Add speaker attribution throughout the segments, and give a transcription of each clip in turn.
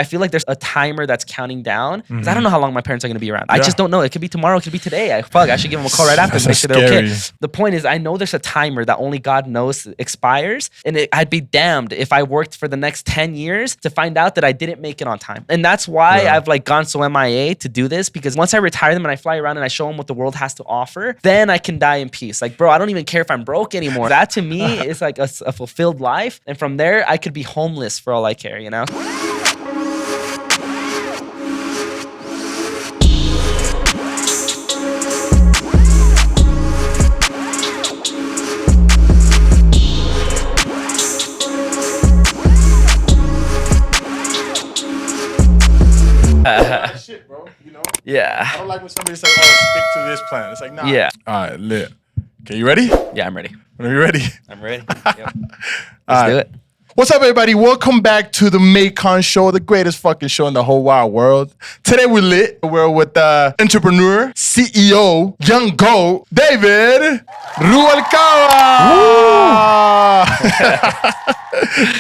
Speaker 1: I feel like there's a timer that's counting down because I don't know how long my parents are going to be around. I just don't know. It could be tomorrow. It could be today. I should give them a call right after and make sure they're okay. The point is, I know there's a timer that only God knows expires, and I'd be damned if I worked for the next 10 years to find out that I didn't make it on time. And that's why I've like gone so MIA to do this, because once I retire them and I fly around and I show them what the world has to offer, then I can die in peace. Like, bro, I don't even care if I'm broke anymore. That to me is like a fulfilled life. And from there, I could be homeless for all I care, you know?
Speaker 2: Shit, bro. You know?
Speaker 1: Yeah.
Speaker 2: I don't like when somebody says, "Oh, stick to this plan." It's like, nah.
Speaker 1: Yeah.
Speaker 2: All right, lit. Okay, you ready?
Speaker 1: Yeah, I'm ready.
Speaker 2: Are you ready?
Speaker 1: I'm ready. Yep. Let's do it.
Speaker 2: What's up, everybody? Welcome back to the Maikon Show, the greatest fucking show in the whole wide world. Today we're lit. We're with entrepreneur, CEO, young GOAT, David Ruvalcaba.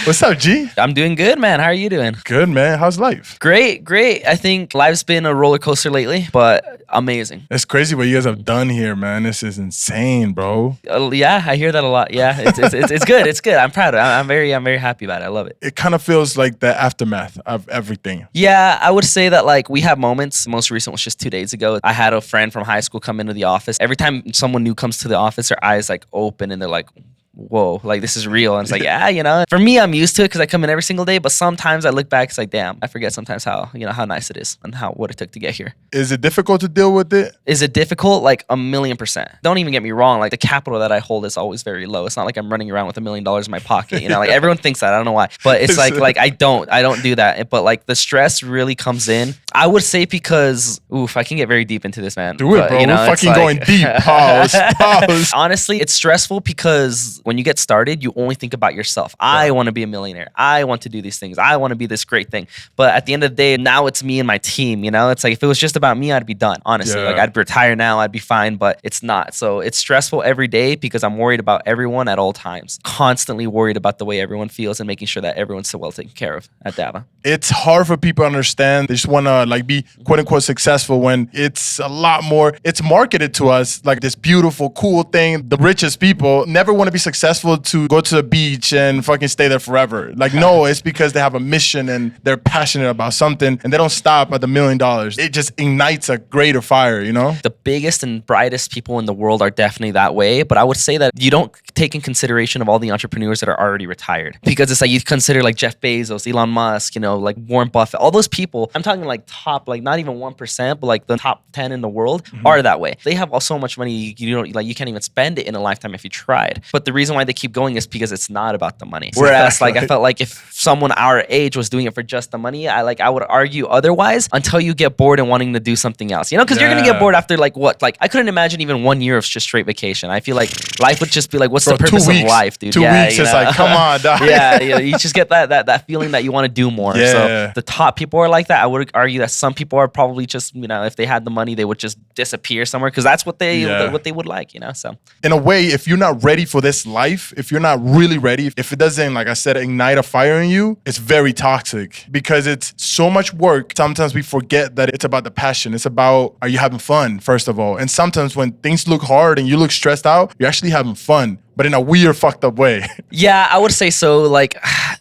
Speaker 2: What's up, G?
Speaker 1: I'm doing good, man. How are you doing?
Speaker 2: Good, man. How's life?
Speaker 1: Great. I think life's been a roller coaster lately, but amazing.
Speaker 2: It's crazy what you guys have done here, man. This is insane, bro.
Speaker 1: Yeah, I hear that a lot. Yeah, it's good. It's good. I'm proud of it. I'm very happy about it. I love it.
Speaker 2: It kind of feels like the aftermath of everything.
Speaker 1: Yeah, I would say that like we have moments. The most recent was just 2 days ago. I had a friend from high school come into the office. Every time someone new comes to the office, their eyes like open and they're like, whoa, like this is real. And it's like, yeah, you know, for me, I'm used to it because I come in every single day. But sometimes I look back, it's like, damn, I forget sometimes how nice it is and what it took to get here.
Speaker 2: Is it difficult to deal with it?
Speaker 1: Is it difficult? Like 1,000,000%. Don't even get me wrong. Like the capital that I hold is always very low. It's not like I'm running around with $1 million in my pocket. You know, like everyone thinks that. I don't know why, but it's like I don't do that. But like the stress really comes in. I would say because, I can get very deep into this, man.
Speaker 2: Do it, bro. We're fucking going deep. Pause.
Speaker 1: Honestly, it's stressful because when you get started, you only think about yourself. I want to be a millionaire. I want to do these things. I want to be this great thing. But at the end of the day, now it's me and my team, you know? It's like if it was just about me, I'd be done, honestly. Like I'd retire now, I'd be fine, but it's not. So it's stressful every day because I'm worried about everyone at all times. Constantly worried about the way everyone feels and making sure that everyone's so well taken care of at Dava.
Speaker 2: It's hard for people to understand. They just want to like be quote unquote successful when it's a lot more. It's marketed to us like this beautiful, cool thing. The richest people never want to be successful to go to the beach and fucking stay there forever. Like, no, it's because they have a mission and they're passionate about something and they don't stop at the $1 million. It just ignites a greater fire, you know?
Speaker 1: The biggest and brightest people in the world are definitely that way. But I would say that you don't take in consideration of all the entrepreneurs that are already retired. Because it's like you consider like Jeff Bezos, Elon Musk, you know, like Warren Buffett, all those people. I'm talking like top, like not even 1%, but like the top 10 in the world are that way. They have so much money, you can't even spend it in a lifetime if you tried. But the reason why they keep going is because it's not about the money. Whereas like I felt like if someone our age was doing it for just the money, I would argue otherwise until you get bored and wanting to do something else. You know, because you're gonna get bored after like what? Like I couldn't imagine even 1 year of just straight vacation. I feel like life would just be like, what's the purpose of life, dude?
Speaker 2: 2 weeks, it's like, come on, dog.
Speaker 1: Yeah, you just get that feeling that you want to do more. So the top people are like that. I would argue that some people are probably just, you know, if they had the money, they would just disappear somewhere because that's what they would like, you know. So
Speaker 2: in a way, if you're not ready for this life, if you're not really ready, if it doesn't, like I said, ignite a fire in you, it's very toxic because it's so much work. Sometimes we forget that it's about the passion. It's about, are you having fun, first of all? And sometimes when things look hard and you look stressed out, you're actually having fun, but in a weird, fucked up way.
Speaker 1: Yeah, I would say so. Like,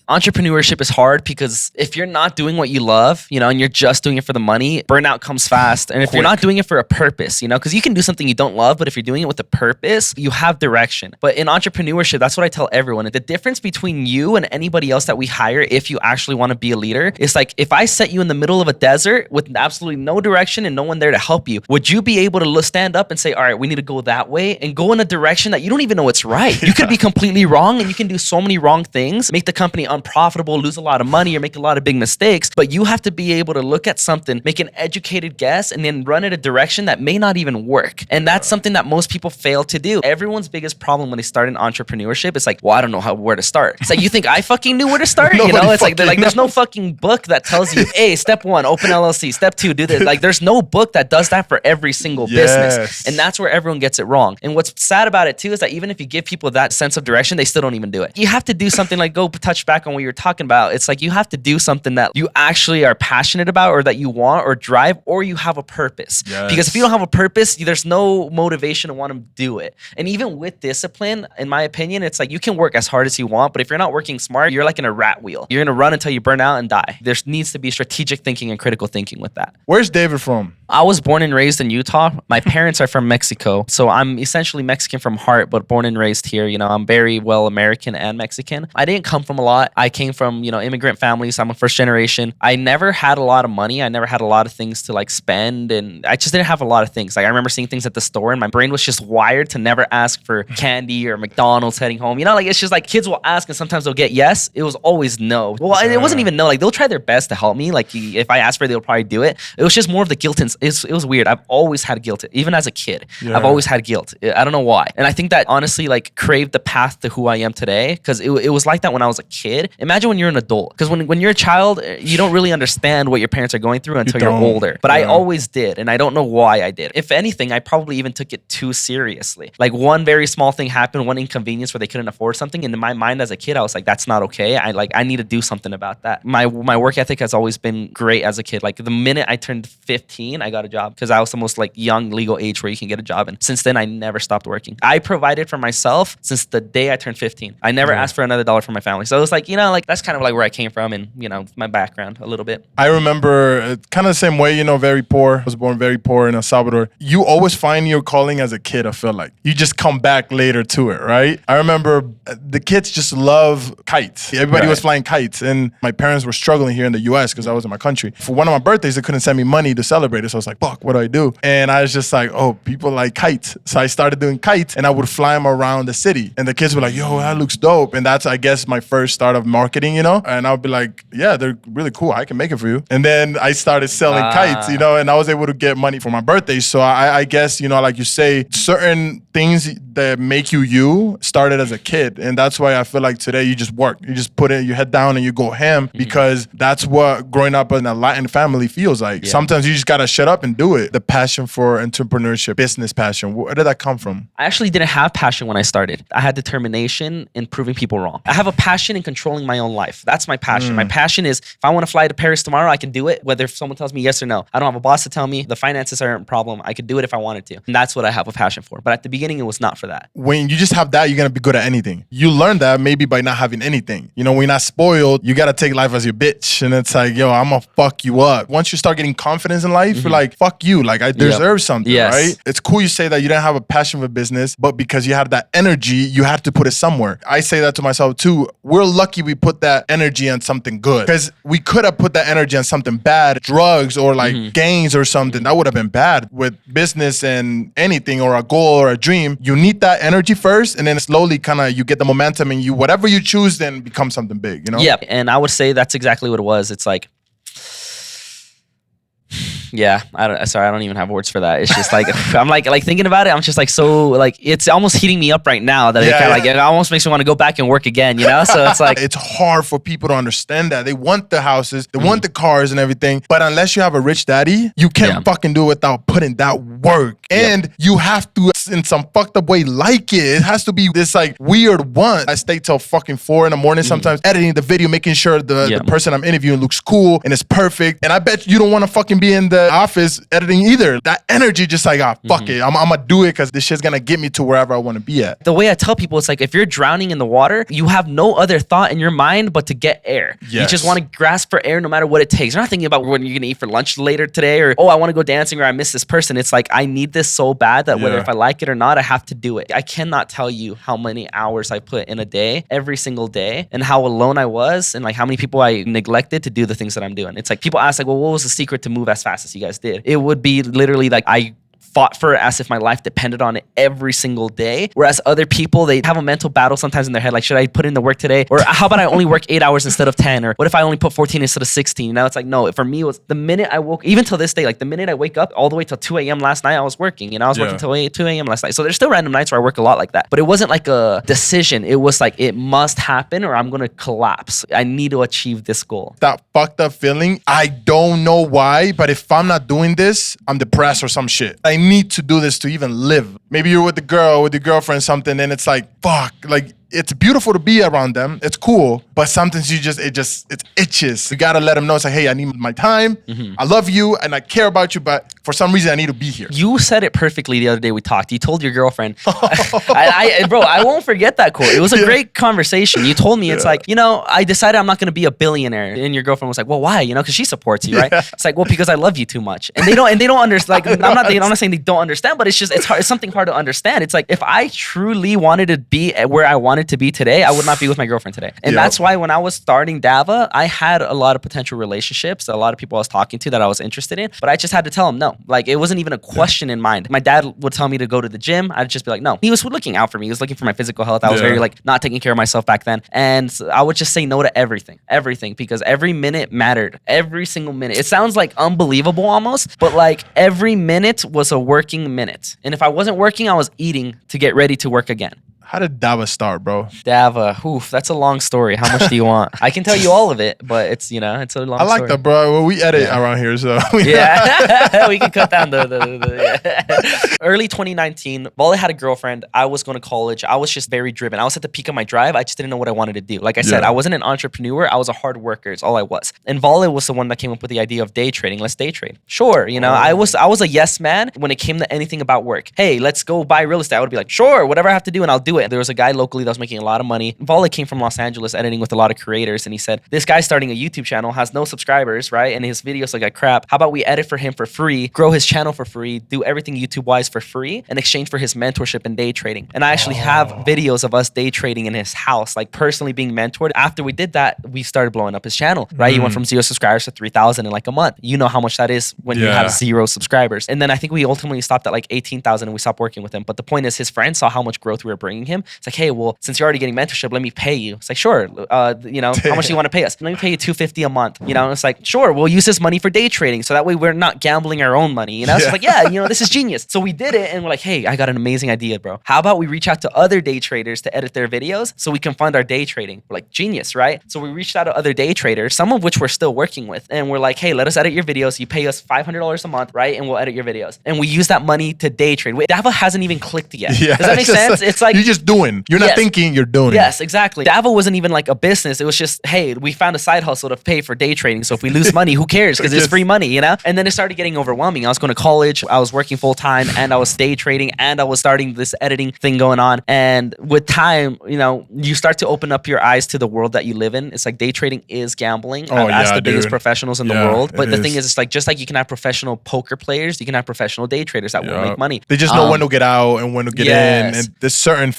Speaker 1: entrepreneurship is hard because if you're not doing what you love, you know, and you're just doing it for the money, burnout comes fast. And if you're not doing it for a purpose, you know, because you can do something you don't love, but if you're doing it with a purpose, you have direction. But in entrepreneurship, that's what I tell everyone. The difference between you and anybody else that we hire, if you actually want to be a leader, is like if I set you in the middle of a desert with absolutely no direction and no one there to help you, would you be able to stand up and say, all right, we need to go that way and go in a direction that you don't even know it's right? You could be completely wrong and you can do so many wrong things, make the company unprofitable, lose a lot of money or make a lot of big mistakes, but you have to be able to look at something, make an educated guess and then run it a direction that may not even work. And that's something that most people fail to do. Everyone's biggest problem when they start in entrepreneurship is like, well, I don't know where to start. It's like, you think I fucking knew where to start? You know, it's like, there's no fucking book that tells you, hey, step 1, open LLC, step 2, do this. Like there's no book that does that for every single business. And that's where everyone gets it wrong. And what's sad about it too is that even if you give people people that sense of direction, they still don't even do it. You have to do something like go touch back on what you're talking about. It's like you have to do something that you actually are passionate about or that you want or drive, or you have a purpose.
Speaker 2: Yes.
Speaker 1: Because if you don't have a purpose, there's no motivation to want to do it. And even with discipline, in my opinion, it's like you can work as hard as you want, but if you're not working smart, you're like in a rat wheel. You're going to run until you burn out and die. There needs to be strategic thinking and critical thinking with that.
Speaker 2: Where's David from?
Speaker 1: I was born and raised in Utah. My parents are from Mexico. So I'm essentially Mexican from heart, but born and raised here. You know, I'm very well American and Mexican. I didn't come from a lot. I came from, you know, immigrant families. I'm a first generation. I never had a lot of money. I never had a lot of things to like spend. And I just didn't have a lot of things. Like I remember seeing things at the store and my brain was just wired to never ask for candy or McDonald's heading home. You know, like it's just like kids will ask and sometimes they'll get yes. It was always no. Well, it wasn't even no. Like they'll try their best to help me. Like if I ask for it, they'll probably do it. It was just more of the guilt and it was weird. I've always had guilt. Even as a kid, I've always had guilt. I don't know why. And I think that honestly like craved the path to who I am today because it was like that when I was a kid. Imagine when you're an adult. Because when you're a child, you don't really understand what your parents are going through until you're older. But I always did. And I don't know why I did. If anything, I probably even took it too seriously. Like one very small thing happened, one inconvenience where they couldn't afford something. And in my mind as a kid, I was like, that's not okay. I need to do something about that. My work ethic has always been great as a kid. Like the minute I turned 15, I got a job because I was the most like young legal age where you can get a job. And since then, I never stopped working. I provided for myself since the day I turned 15. I never asked for another dollar from my family. So it was like, you know, like that's kind of like where I came from and, you know, my background a little bit.
Speaker 2: I remember kind of the same way, you know, very poor. I was born very poor in El Salvador. You always find your calling as a kid, I feel like. You just come back later to it, right? I remember the kids just love kites. Everybody was flying kites. And my parents were struggling here in the US because I was in my country. For one of my birthdays, they couldn't send me money to celebrate it. So I was like, fuck, what do I do? And I was just like, oh, people like kites. So I started doing kites and I would fly them around the city. And the kids were like, yo, that looks dope. And that's, I guess, my first start of marketing, you know? And I would be like, yeah, they're really cool. I can make it for you. And then I started selling kites, you know, and I was able to get money for my birthday. So I guess, you know, like you say, certain things that make you started as a kid. And that's why I feel like today you just work. You just put your head down and you go ham because that's what growing up in a Latin family feels like. Yeah. Sometimes you just got to shut up and do it. The passion for entrepreneurship, business passion, where did that come from?
Speaker 1: I actually didn't have passion when I started. I had determination in proving people wrong. I have a passion in controlling my own life. That's my passion. My passion is if I want to fly to Paris tomorrow, I can do it. Whether if someone tells me yes or no. I don't have a boss to tell me. The finances aren't a problem. I could do it if I wanted to. And that's what I have a passion for. But at the beginning, it was not for that.
Speaker 2: When you just have that, you're going to be good at anything. You learn that maybe by not having anything. You know, when you're not spoiled, you got to take life as your bitch. And it's like, yo, I'm going to fuck you up. Once you start getting confidence in life, you're like, fuck you. Like, I deserve something, right? It's cool you say that you didn't have a passion for business, but because you had that energy, you had to put it somewhere. I say that to myself too. We're lucky we put that energy on something good because we could have put that energy on something bad, drugs or like gangs or something. That would have been bad. With business and anything or a goal or a dream, you need that energy first and then slowly kind of you get the momentum and you, whatever you choose, then become something big, you know?
Speaker 1: Yeah. And I would say that's exactly what it was. It's like, yeah, I don't even have words for that. It's just like I'm like thinking about it. I'm just like so like it's almost heating me up right now that it almost makes me want to go back and work again. You know, so it's like
Speaker 2: it's hard for people to understand that they want the houses, they want the cars and everything, but unless you have a rich daddy, you can't fucking do it without putting that work. And you have to, in some fucked up way, like it. It has to be this like weird one. I stay till fucking 4 a.m. sometimes editing the video, making sure the person I'm interviewing looks cool and it's perfect. And I bet you don't want to fucking be in the office editing either. That energy just like, fuck it. I'm gonna do it because this shit's gonna get me to wherever I want to be at.
Speaker 1: The way I tell people, it's like if you're drowning in the water, you have no other thought in your mind but to get air. You just want to grasp for air no matter what it takes. You're not thinking about when you're gonna eat for lunch later today or, oh, I want to go dancing or I miss this person. It's like, I need this so bad that whether if I like it or not, I have to do it. I cannot tell you how many hours I put in a day, every single day, and how alone I was and like how many people I neglected to do the things that I'm doing. It's like people ask like, well, what was the secret to move as fast as you guys did? It would be literally like I fought for it as if my life depended on it every single day. Whereas other people, they have a mental battle sometimes in their head. Like, should I put in the work today? Or how about I only work 8 hours instead of 10? Or what if I only put 14 instead of 16? Now it's like, no, for me, it was the minute I woke, even till this day, like the minute I wake up all the way till 2 a.m. last night, I was working. You know, I was working till 2 a.m. last night. So there's still random nights where I work a lot like that. But it wasn't like a decision. It was like, it must happen or I'm going to collapse. I need to achieve this goal.
Speaker 2: That fucked up feeling, I don't know why, but if I'm not doing this, I'm depressed or some shit. I need to do this to even live. Maybe you're with the girl, with your girlfriend, something, and it's like, fuck, like, it's beautiful to be around them. It's cool, but sometimes it itches. You gotta let them know. It's like, hey, I need my time. I love you and I care about you, but for some reason I need to be here.
Speaker 1: You said it perfectly the other day we talked. You told your girlfriend, bro, I won't forget that quote. It was a great conversation. You told me, it's like, I decided I'm not gonna be a billionaire. And your girlfriend was like, well, why? Because she supports you, right? It's like, well, because I love you too much. And they don't understand. Like, I'm not saying they don't understand, but it's hard. It's something hard to understand. It's like, if I truly wanted to be where I wanted to be today, I would not be with my girlfriend today. And that's why when I was starting Dava, I had a lot of potential relationships, a lot of people I was talking to that I was interested in, but I just had to tell them no. Like, it wasn't even a question in mind. My dad would tell me to go to the gym. I'd just be like, no. He was looking out for me. He was looking for my physical health. I was very not taking care of myself back then. And I would just say no to everything, because every minute mattered. Every single minute. It sounds like unbelievable almost, but like every minute was a working minute. And if I wasn't working, I was eating to get ready to work again.
Speaker 2: How did Dava start, bro?
Speaker 1: Dava, that's a long story. How much do you want? I can tell you all of it, but it's it's a long story.
Speaker 2: I like that, bro. Well, we edit around here, so
Speaker 1: yeah, we can cut down the Early 2019, Vale had a girlfriend. I was going to college. I was just very driven. I was at the peak of my drive. I just didn't know what I wanted to do. Like I said, I wasn't an entrepreneur. I was a hard worker. It's all I was. And Vale was the one that came up with the idea of day trading. Let's day trade. Sure, I was a yes man when it came to anything about work. Hey, let's go buy real estate. I would be like, sure, whatever I have to do, and I'll do it. There was a guy locally that was making a lot of money. Vale came from Los Angeles, editing with a lot of creators, and he said, this guy's starting a YouTube channel, has no subscribers, right? And his videos look like crap. How about we edit for him for free, grow his channel for free, do everything YouTube-wise for free, in exchange for his mentorship and day trading. And I actually have videos of us day trading in his house, like personally being mentored. After we did that, we started blowing up his channel, right? He went from 0 subscribers to 3,000 in like a month. You know how much that is when you have 0 subscribers. And then I think we ultimately stopped at like 18,000 and we stopped working with him. But the point is, his friends saw how much growth we were bringing him. It's like, hey, well, since you're already getting mentorship, let me pay you. It's like, sure. How much do you want to pay us? Let me pay you $250 a month. It's like, sure, we'll use this money for day trading. So that way we're not gambling our own money. So it's like, this is genius. So we did it and we're like, hey, I got an amazing idea, bro. How about we reach out to other day traders to edit their videos so we can fund our day trading? We're like, genius, right? So we reached out to other day traders, some of which we're still working with. And we're like, hey, let us edit your videos. You pay us $500 a month, right? And we'll edit your videos. And we use that money to day trade. Dava hasn't even clicked yet. Does that make sense? It's like,
Speaker 2: you're just doing. You're not thinking, you're doing.
Speaker 1: Yes, exactly. Dava wasn't even like a business. It was just, hey, we found a side hustle to pay for day trading. So if we lose money, who cares? Because it's free money, And then it started getting overwhelming. I was going to college, I was working full time, and I was day trading, and I was starting this editing thing going on. And with time, you start to open up your eyes to the world that you live in. It's like day trading is gambling. I've asked the biggest professionals in the world. But the thing is, it's like, just like you can have professional poker players, you can have professional day traders that will make money.
Speaker 2: They just know when to get out and when to get in. And there's certain,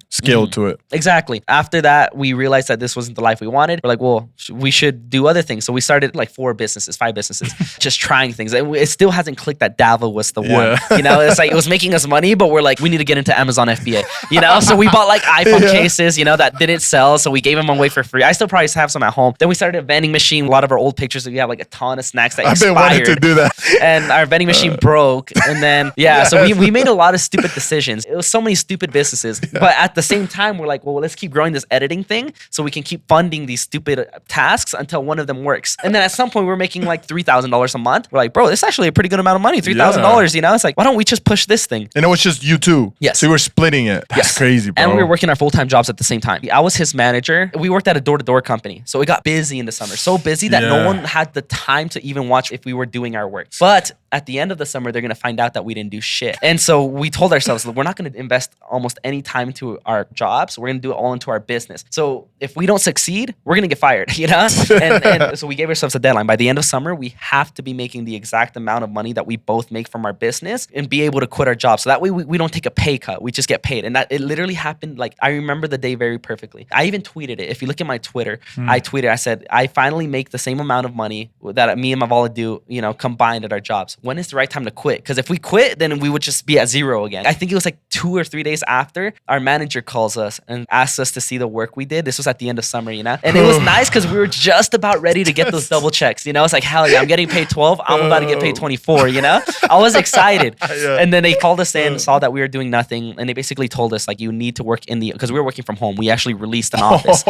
Speaker 2: skill to it.
Speaker 1: Exactly. After that, we realized that this wasn't the life we wanted. We're like, well, we should do other things. So we started like 5 businesses, just trying things. It still hasn't clicked that Dava was the one. It's like, it was making us money, but we're like, we need to get into Amazon FBA. So we bought like iPhone cases, that didn't sell. So we gave them away for free. I still probably have some at home. Then we started a vending machine. A lot of our old pictures, we have like a ton of snacks that expired.
Speaker 2: I've been wanting to do that.
Speaker 1: And our vending machine broke. And then, so we made a lot of stupid decisions. It was so many stupid businesses. But at the same time, we're like, well, let's keep growing this editing thing so we can keep funding these stupid tasks until one of them works. And then at some point, we're making like $3,000 a month. We're like, bro, this is actually a pretty good amount of money, $3,000, It's like, why don't we just push this thing?
Speaker 2: And it was just you two.
Speaker 1: Yes.
Speaker 2: So you were splitting it. That's crazy, bro.
Speaker 1: And we were working our full-time jobs at the same time. I was his manager. We worked at a door-to-door company. So it got busy in the summer. So busy that no one had the time to even watch if we were doing our work. But at the end of the summer, they're going to find out that we didn't do shit. And so we told ourselves, we're not going to invest almost any time into our jobs. We're going to do it all into our business. So if we don't succeed, we're going to get fired, and so we gave ourselves a deadline. By the end of summer, we have to be making the exact amount of money that we both make from our business and be able to quit our job. So that way we don't take a pay cut. We just get paid. And that it literally happened. Like, I remember the day very perfectly. I even tweeted it. If you look at my Twitter, I said, I finally make the same amount of money that me and Mavala do, combined at our jobs. When is the right time to quit? Because if we quit, then we would just be at 0 again. I think it was like 2 or 3 days after after, our manager calls us and asks us to see the work we did. This was at the end of summer, you know? And it was nice because we were just about ready to get those double checks, you know? It's like, hell yeah, I'm getting paid 12. I'm about to get paid 24, you know? I was excited. And then they called us in, saw that we were doing nothing. And they basically told us, like, you need to work because we were working from home. We actually released an office.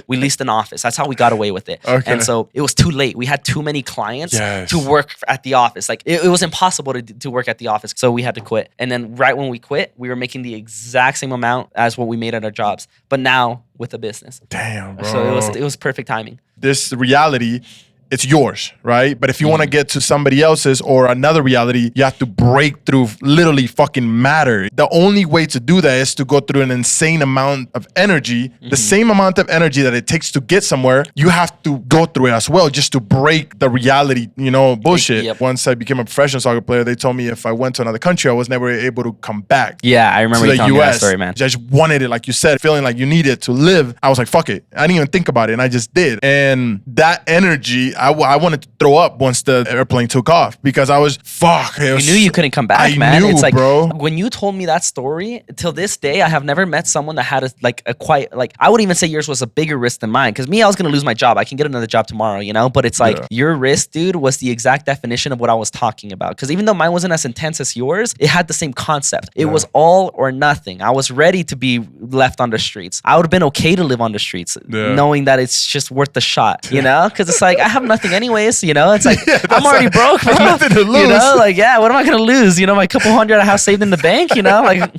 Speaker 1: We leased an office. That's how we got away with it. And so it was too late. We had too many clients to work at the office. Like, it was impossible to work at the office. So we had to quit. And then right when we quit, we were making the exact same amount as what we made at our jobs, but now with a business.
Speaker 2: Damn, bro.
Speaker 1: So it was perfect timing.
Speaker 2: This reality, it's yours, right? But if you want to get to somebody else's or another reality, you have to break through literally fucking matter. The only way to do that is to go through an insane amount of energy, the same amount of energy that it takes to get somewhere. You have to go through it as well just to break the reality, you know, bullshit.
Speaker 1: Yep.
Speaker 2: Once I became a professional soccer player, they told me if I went to another country, I was never able to come back.
Speaker 1: Yeah, I remember
Speaker 2: to
Speaker 1: you
Speaker 2: the
Speaker 1: telling me that
Speaker 2: US.
Speaker 1: story, man.
Speaker 2: I just wanted it, like you said, feeling like you needed to live. I was like, fuck it. I didn't even think about it, and I just did. And that energy, I wanted to throw up once the airplane took off because I was, fuck.
Speaker 1: You knew you couldn't come back, man.
Speaker 2: Knew,
Speaker 1: it's like,
Speaker 2: bro.
Speaker 1: When you told me that story, till this day, I have never met someone that had a quite, like, I would even say yours was a bigger risk than mine. Because me, I was going to lose my job. I can get another job tomorrow, you know? But it's like, your risk, dude, was the exact definition of what I was talking about. Because even though mine wasn't as intense as yours, it had the same concept. It was all or nothing. I was ready to be left on the streets. I would have been okay to live on the streets, knowing that it's just worth the shot, you know? Because it's like, I have nothing anyways, you know? It's like, I'm already broke, bro.
Speaker 2: Nothing to lose.
Speaker 1: You know, like, yeah, what am I going to lose? You know, my couple hundred I have saved in the bank, you know? Like,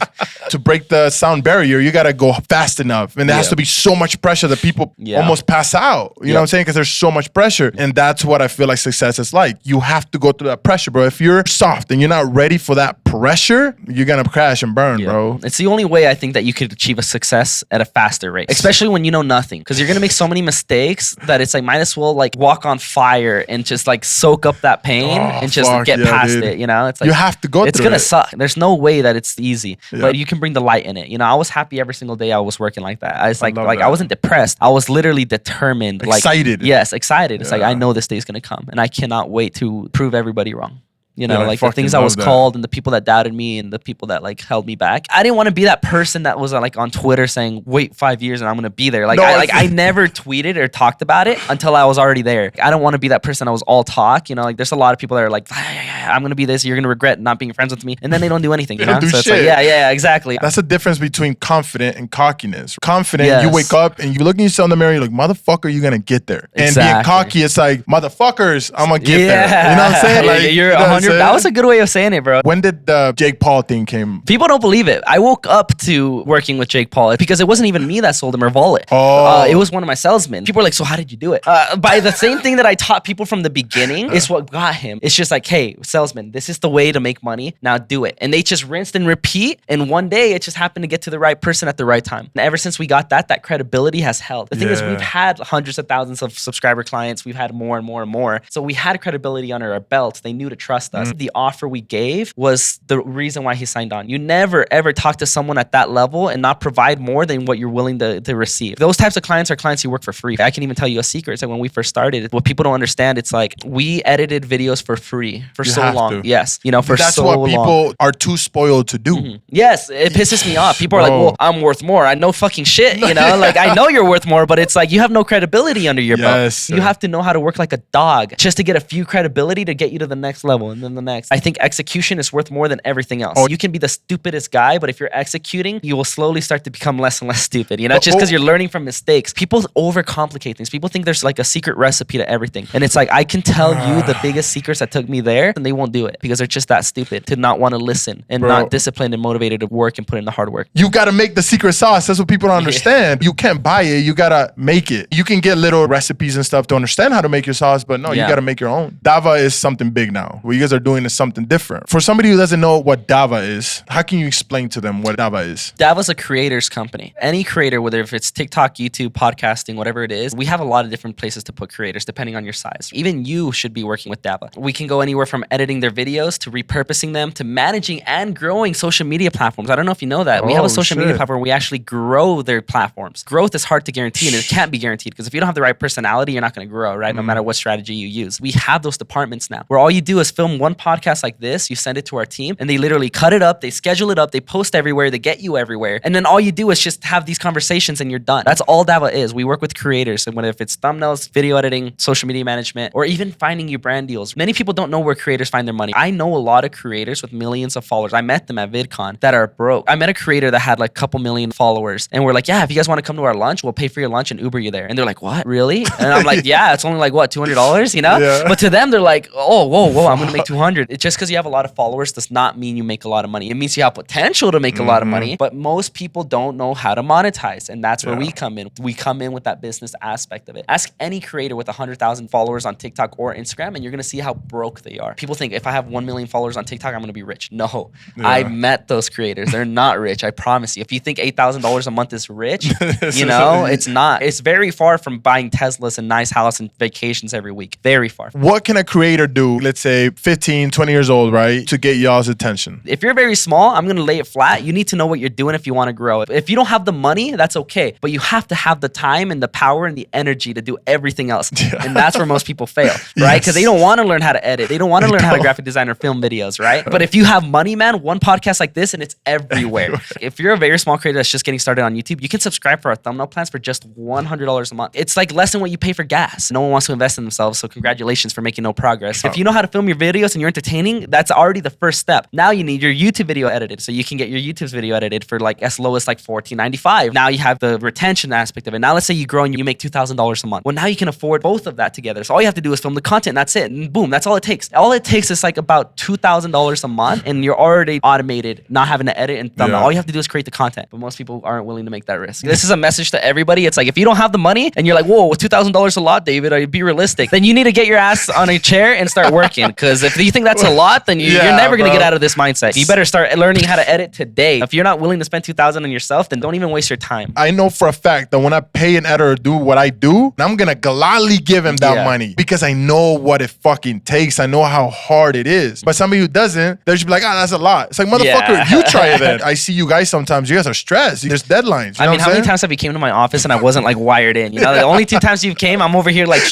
Speaker 2: to break the sound barrier, you got to go fast enough. And there has to be so much pressure that people almost pass out. You know what I'm saying? Because there's so much pressure. And that's what I feel like success is like. You have to go through that pressure, bro. If you're soft and you're not ready for that pressure, you're going to crash and burn, bro.
Speaker 1: It's the only way I think that you could achieve a success at a faster rate, especially when you know nothing. Because you're going to make so many mistakes that it's like, might as well like walk on fire and just like soak up that pain and just get past it, you know? It's like,
Speaker 2: you have to go through it.
Speaker 1: It's going to suck. There's no way that it's easy, but you can bring the light in it. You know, I was happy every single day I was working like that. I was like I wasn't depressed. I was literally determined.
Speaker 2: Excited.
Speaker 1: Like, yes, excited. It's like, I know this day's going to come and I cannot wait to prove everybody wrong. You know, like the things I was called and the people that doubted me and the people that like held me back. I didn't want to be that person that was like on Twitter saying, wait 5 years and I'm going to be there. Like, I never tweeted or talked about it until I was already there. I don't want to be that person that was all talk. You know, like there's a lot of people that are like, I'm going to be this. You're going to regret not being friends with me. And then they don't do anything. You know?
Speaker 2: So
Speaker 1: it's like, yeah, exactly.
Speaker 2: That's the difference between confident and cockiness. Confident, you wake up and you look at yourself in the mirror, you're like, motherfucker, you're going to get there. And being cocky, it's like, motherfuckers, I'm going to get there. You know what I'm saying? Like,
Speaker 1: you're 100. That was a good way of saying it, bro.
Speaker 2: When did the Jake Paul thing came?
Speaker 1: People don't believe it. I woke up to working with Jake Paul because it wasn't even me that sold him her wallet. It was one of my salesmen. People are like, so how did you do it? By the same thing that I taught people from the beginning is what got him. It's just like, hey, salesman, this is the way to make money. Now do it. And they just rinsed and repeat. And one day it just happened to get to the right person at the right time. And ever since we got that credibility has held. The thing is, we've had hundreds of thousands of subscriber clients. We've had more and more and more. So we had credibility under our belt. They knew to trust us. The offer we gave was the reason why he signed on. You never ever talk to someone at that level and not provide more than what you're willing to receive. Those types of clients are clients who work for free. I can even tell you a secret. It's like when we first started, what people don't understand, it's like we edited videos for free for so long. Yes. You know, for so long.
Speaker 2: That's what people are too spoiled to do.
Speaker 1: Yes. It pisses me off. People are like, well, I'm worth more. I know fucking shit. You know, like I know you're worth more, but it's like you have no credibility under your belt. You have to know how to work like a dog just to get a few credibility to get you to the next level and then the next. I think execution is worth more than everything else. You can be the stupidest guy, but if you're executing, you will slowly start to become less and less stupid, you know, just because you're learning from mistakes. People overcomplicate things. People think there's like a secret recipe to everything. And it's like, I can tell you the biggest secrets that took me there and they won't do it because they're just that stupid to not want to listen and not disciplined and motivated to work and put in the hard work.
Speaker 2: You got to make the secret sauce. That's what people don't understand. You can't buy it. You got to make it. You can get little recipes and stuff to understand how to make your sauce, but no, you got to make your own. Dava is something big now. What you guys are doing is something different. For somebody who doesn't know what Dava is, how can you explain to them what Dava is?
Speaker 1: Dava's a creator's company. Any creator, whether if it's TikTok, YouTube, podcasting, whatever it is, we have a lot of different places to put creators depending on your size. Even you should be working with Dava. We can go anywhere from editing their videos to repurposing them to managing and growing social media platforms. I don't know if you know that. We have a social media platform where we actually grow their platforms. Growth is hard to guarantee and it can't be guaranteed because if you don't have the right personality, you're not going to grow, right? No matter what strategy you use. We have those departments now where all you do is film film one podcast like this, you send it to our team, and they literally cut it up, they schedule it up, they post everywhere, they get you everywhere. And then all you do is just have these conversations and you're done. That's all Dava is. We work with creators. And if it's thumbnails, video editing, social media management, or even finding you brand deals. Many people don't know where creators find their money. I know a lot of creators with millions of followers. I met them at VidCon that are broke. I met a creator that had like a couple million followers. And we're like, yeah, if you guys want to come to our lunch, we'll pay for your lunch and Uber you there. And they're like, what? Really? And I'm like, yeah, it's only like what, $200, you know?
Speaker 2: Yeah.
Speaker 1: But to them, they're like, oh, whoa, I'm going to make 200. It's just because you have a lot of followers does not mean you make a lot of money. It means you have potential to make a lot of money, but most people don't know how to monetize. And that's where we come in. We come in with that business aspect of it. Ask any creator with 100,000 followers on TikTok or Instagram, and you're going to see how broke they are. People think if I have 1 million followers on TikTok, I'm going to be rich. No, I met those creators. They're not rich. I promise you. If you think $8,000 a month is rich, you know, it's not. It's very far from buying Teslas and nice house and vacations every week. Very far.
Speaker 2: What can a creator do, let's say 15, 20 years old, right, to get y'all's attention?
Speaker 1: If you're very small, I'm going to lay it flat. You need to know what you're doing if you want to grow. If you don't have the money, that's okay. But you have to have the time and the power and the energy to do everything else. Yeah. And that's where most people fail, right? Because they don't want to learn how to edit. They don't want to learn how to graphic design or film videos, right? But if you have money, man, one podcast like this and it's everywhere. If you're a very small creator that's just getting started on YouTube, you can subscribe for our thumbnail plans for just $100 a month. It's like less than what you pay for gas. No one wants to invest in themselves, so congratulations for making no progress. If you know how to film your videos and you're entertaining, that's already the first step. Now you need your YouTube video edited, so you can get your YouTube's video edited for like as low as like $14.95. Now you have the retention aspect of it. Now let's say you grow and you make $2,000 a month. Well, now you can afford both of that together. So all you have to do is film the content, and that's it. And boom, that's all it takes. All it takes is like about $2,000 a month, and you're already automated, not having to edit and thumbnail. All you have to do is create the content. But most people aren't willing to make that risk. This is a message to everybody. It's like, if you don't have the money and you're like, whoa, $2,000 a lot, David, I'd be realistic. Then you need to get your ass on a chair and start working. Because if you think that's a lot, then you're never going to get out of this mindset. You better start learning how to edit today. If you're not willing to spend $2,000 on yourself, then don't even waste your time.
Speaker 2: I know for a fact that when I pay an editor to do what I do, I'm going to gladly give him that money because I know what it fucking takes. I know how hard it is. But somebody who doesn't, they should be like, that's a lot. It's like, motherfucker, you try it then. I see you guys sometimes. You guys are stressed. There's deadlines. You know
Speaker 1: how many times have you came to my office and I wasn't like wired in? You know, the only 2 times you came, I'm over here like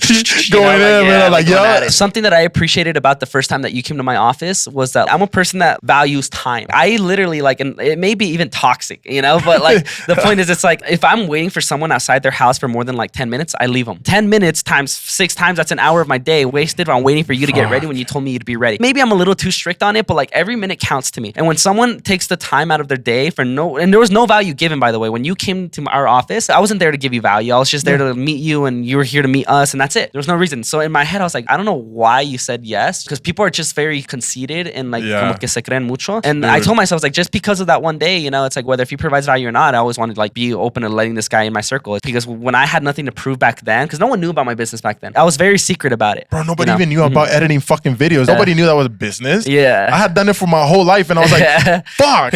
Speaker 2: going in,
Speaker 1: Something that I appreciated about the first time that you came to my office was that I'm a person that values time. I literally like, and it may be even toxic, you know, but like the point is, it's like if I'm waiting for someone outside their house for more than like 10 minutes, I leave them. 10 minutes times 6 times, that's an hour of my day wasted on waiting for you to get ready when you told me you'd be ready. Maybe I'm a little too strict on it, but like every minute counts to me. And when someone takes the time out of their day for and there was no value given, by the way, when you came to our office, I wasn't there to give you value. I was just there to meet you, and you were here to meet us, and that's it. There was no reason. So in my head, I was like, I don't know why you said yes, because people are just very conceited and like como que se creen mucho. And I told myself, like, just because of that one day, you know, it's like whether if he provides value or not, I always wanted to like be open to letting this guy in my circle. Because when I had nothing to prove back then, because no one knew about my business back then, I was very secret about it.
Speaker 2: Bro, nobody even knew about editing fucking videos. Nobody knew that was a business.
Speaker 1: Yeah.
Speaker 2: I had done it for my whole life, and I was like, fuck.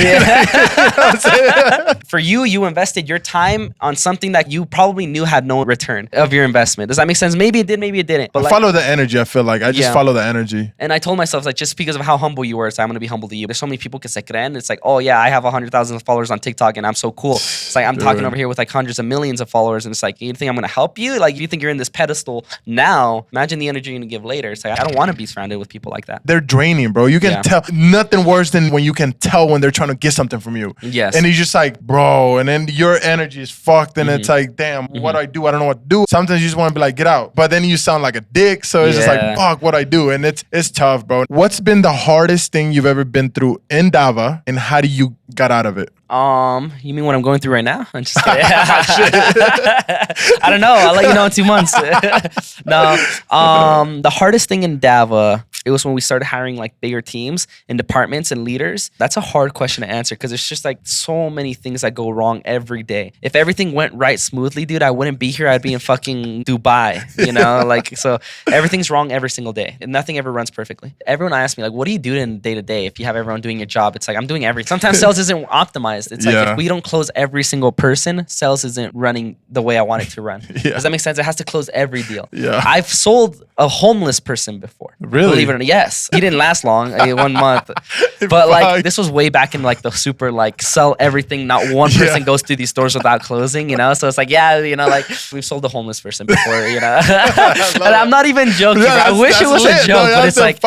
Speaker 1: For you invested your time on something that you probably knew had no return of your investment. Does that make sense? Maybe it did, maybe it didn't. But
Speaker 2: I follow the energy, I feel like. I just follow the energy.
Speaker 1: And I told myself, like, just because of how humble you were, it's like, I'm going to be humble to you. There's so many people que se creen. It's like, oh yeah, I have 100,000 followers on TikTok and I'm so cool. It's like, I'm talking over here with like hundreds of millions of followers, and it's like, you think I'm going to help you? Like, you think you're in this pedestal now? Imagine the energy you're going to give later. It's like, I don't want to be surrounded with people like that.
Speaker 2: They're draining, bro. You can tell. Nothing worse than when you can tell when they're trying to get something from you.
Speaker 1: Yes.
Speaker 2: And you're just like, bro, and then your energy is fucked, and it's like, damn, what do I do? I don't know what to do. Sometimes you just want to be like, get out. But then you sound like a dick, so it's just like, fuck, what I do? And it's tough, bro. What's been the hardest thing you've ever been through in Dava, and how do you got out of it?
Speaker 1: You mean what I'm going through right now? I'm just kidding. I don't know. I'll let you know in 2 months. No. The hardest thing in Dava, it was when we started hiring like bigger teams and departments and leaders. That's a hard question to answer because there's just like so many things that go wrong every day. If everything went right smoothly, dude, I wouldn't be here. I'd be in fucking Dubai, you know? Like, so everything's wrong every single day and nothing ever runs perfectly. Everyone asks me like, what do you do in day to day if you have everyone doing your job? It's like, I'm doing everything. Sometimes sales isn't optimized. It's like, if we don't close every single person, sales isn't running the way I want it to run. Does that make sense? It has to close every deal. I've sold a homeless person before.
Speaker 2: Really?
Speaker 1: Believe it Believe it or not, yes. He didn't last long, 1 month. But like this was way back in like the super like sell everything. Not one person goes through these stores without closing, you know? So it's like, yeah, you know, like we've sold a homeless person before, you know? And I'm not even joking, bro. I wish it was a joke, but it's like,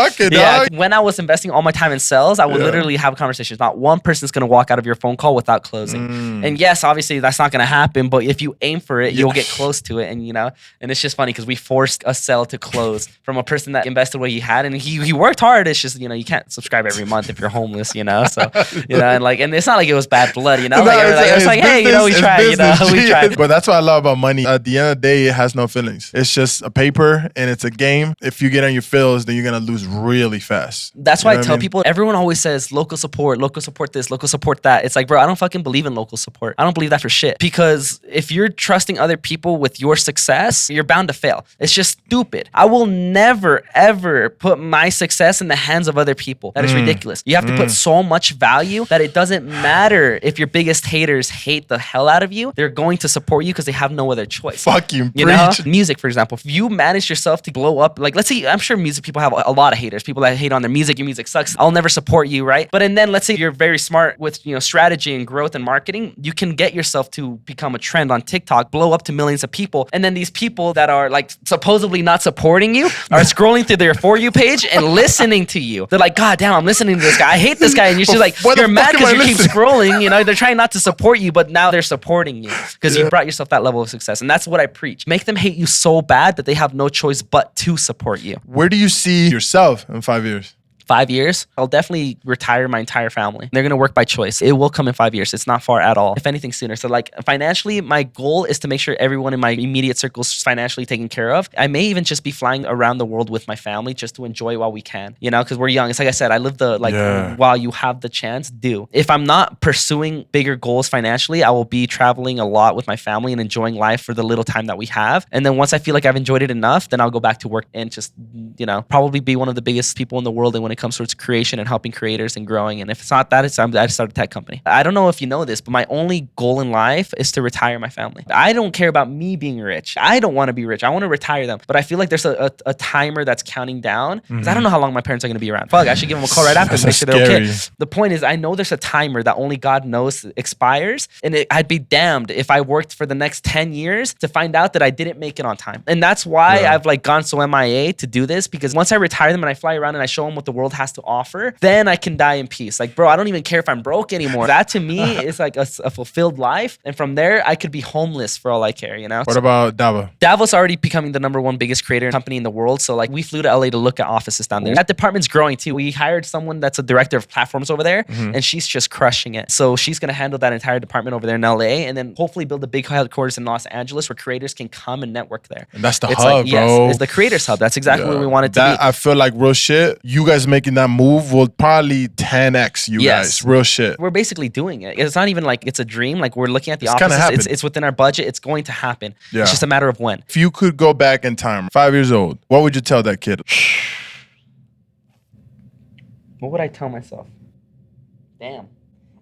Speaker 1: when I was investing all my time in sales, I would literally have conversations. Not one person's going to walk out of your phone call without closing. And yes, obviously that's not going to happen, but if you aim for it, you'll get close to it. And, you know, and it's just funny because we forced a sale to close from a person that invested what he had, and he worked hard. It's just, you know, you can't subscribe every month if you're homeless, you know? So, you know, and it's not like it was bad blood, you know? It's like, hey, you know, we tried, you know, we tried.
Speaker 2: But that's what I love about money. At the end of the day, it has no feelings. It's just a paper and it's a game. If you get on your feels, then you're going to lose really fast.
Speaker 1: That's why I tell people, everyone always says local support this, local support that. It's like, bro, I don't fucking believe in local support. I don't believe that for shit. Because if you're trusting other people with your success, you're bound to fail. It's just stupid. I will never, ever put my success in the hands of other people. That is ridiculous. You have to put so much value that it doesn't matter if your biggest haters hate the hell out of you. They're going to support you because they have no other choice.
Speaker 2: Fucking
Speaker 1: you know? Music, for example. If you manage yourself to blow up, like let's say, I'm sure music people have a lot of haters. People that hate on their music. Your music sucks. I'll never support you, right? But and then let's say you're very smart with, you know, strategy and growth and marketing. You can get yourself to become a trend on TikTok, blow up to millions of people, and then these people that are like supposedly not supporting you are scrolling through their For You page and listening to you. They're like, God damn, I'm listening to this guy. I hate this guy, and you're just like, you're mad because you keep scrolling. You know, they're trying not to support you, but now they're supporting you because you brought yourself that level of success, and that's what I preach. Make them hate you so bad that they have no choice but to support you.
Speaker 2: Where do you see yourself in 5 years?
Speaker 1: 5 years, I'll definitely retire my entire family. They're going to work by choice. It will come in 5 years. It's not far at all. If anything, sooner. So like financially, my goal is to make sure everyone in my immediate circle is financially taken care of. I may even just be flying around the world with my family just to enjoy while we can, you know, because we're young. It's like I said, I live the, like, while you have the chance, do. If I'm not pursuing bigger goals financially, I will be traveling a lot with my family and enjoying life for the little time that we have. And then once I feel like I've enjoyed it enough, then I'll go back to work and just, you know, probably be one of the biggest people in the world. And when it comes towards creation and helping creators and growing. And if it's not that, I start a tech company. I don't know if you know this, but my only goal in life is to retire my family. I don't care about me being rich. I don't want to be rich. I want to retire them. But I feel like there's a timer that's counting down because I don't know how long my parents are going to be around. Fuck, I should give them a call right after to make sure they're okay. The point is, I know there's a timer that only God knows expires. And I'd be damned if I worked for the next 10 years to find out that I didn't make it on time. And that's why I've like gone so MIA to do this, because once I retire them and I fly around and I show them what the world has to offer, then I can die in peace. Like, bro, I don't even care if I'm broke anymore. That to me is like a fulfilled life. And from there, I could be homeless for all I care, you know?
Speaker 2: What about Dava?
Speaker 1: Dava's already becoming the #1 biggest creator company in the world. So like we flew to LA to look at offices down there. That department's growing too. We hired someone that's a director of platforms over there and she's just crushing it. So she's going to handle that entire department over there in LA and then hopefully build a big headquarters in Los Angeles where creators can come and network there.
Speaker 2: And that's the hub,
Speaker 1: like,
Speaker 2: bro.
Speaker 1: Yes, it's the creators hub. That's exactly what we want it to be.
Speaker 2: I feel like real shit, you guys making that move will probably 10x you guys. Real shit.
Speaker 1: We're basically doing it. It's not even like it's a dream. Like we're looking at the offices. It's within our budget. It's going to happen. Yeah. It's just a matter of when.
Speaker 2: If you could go back in time, 5 years old, what would you tell that kid?
Speaker 1: What would I tell myself? Damn.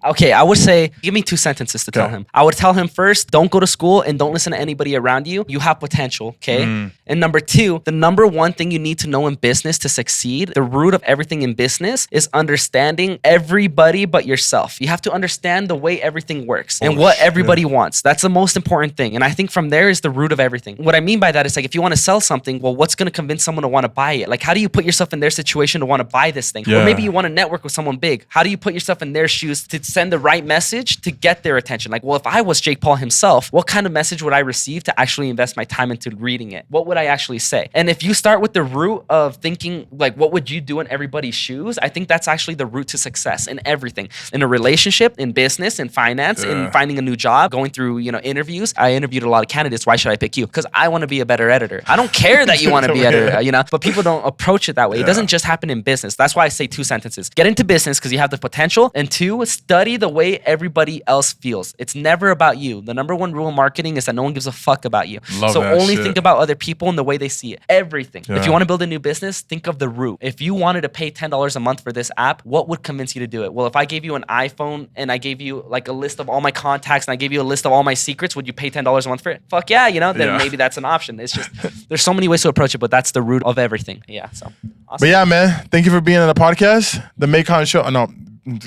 Speaker 1: Okay, I would say, give me 2 sentences to tell him. I would tell him first, don't go to school and don't listen to anybody around you. You have potential, okay? And number 2, the #1 thing you need to know in business to succeed, the root of everything in business is understanding everybody but yourself. You have to understand the way everything works and what everybody wants. That's the most important thing. And I think from there is the root of everything. What I mean by that is like, if you want to sell something, well, what's going to convince someone to want to buy it? Like, how do you put yourself in their situation to want to buy this thing? Or maybe you want to network with someone big. How do you put yourself in their shoes to send the right message to get their attention? Like, well, if I was Jake Paul himself, what kind of message would I receive to actually invest my time into reading it? What would I actually say? And if you start with the root of thinking, like, what would you do in everybody's shoes? I think that's actually the root to success in everything. In a relationship, in business, in finance, in finding a new job, going through, you know, interviews. I interviewed a lot of candidates. Why should I pick you? Because I want to be a better editor. I don't care that you want to be an editor, you know, but people don't approach it that way. It doesn't just happen in business. That's why I say 2 sentences. Get into business because you have the potential, and 2, study study the way everybody else feels. It's never about you. The number one rule in marketing is that no one gives a fuck about you.
Speaker 2: Love
Speaker 1: so
Speaker 2: that
Speaker 1: only
Speaker 2: shit.
Speaker 1: think about other people and the way they see it. Everything.
Speaker 2: Yeah.
Speaker 1: If you want to build a new business, think of the root. If you wanted to pay $10 a month for this app, what would convince you to do it? Well, if I gave you an iPhone and I gave you like a list of all my contacts and I gave you a list of all my secrets, would you pay $10 a month for it? Fuck yeah, then maybe that's an option. It's just, there's so many ways to approach it, but that's the root of everything. Yeah, so awesome.
Speaker 2: But yeah, man, thank you for being on the podcast, the Maikon Show. No,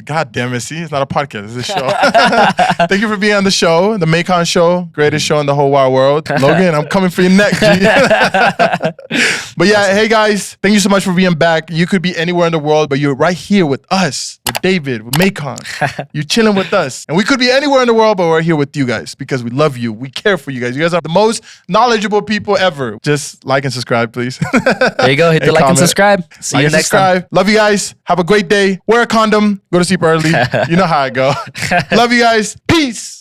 Speaker 2: God damn it, see, it's not a podcast, it's a show. Thank you for being on the show, the Maikon Show, greatest show in the whole wide world. Logan, I'm coming for your neck, G. But yeah, hey guys, thank you so much for being back. You could be anywhere in the world, but you're right here with us, with David, with Maikon. You're chilling with us. And we could be anywhere in the world, but we're here with you guys because we love you. We care for you guys. You guys are the most knowledgeable people ever. Just like and subscribe, please.
Speaker 1: There you go. Hit the like and subscribe. See you next time.
Speaker 2: Love you guys. Have a great day. Wear a condom. Go to sleep early. You know how I go. Love you guys. Peace.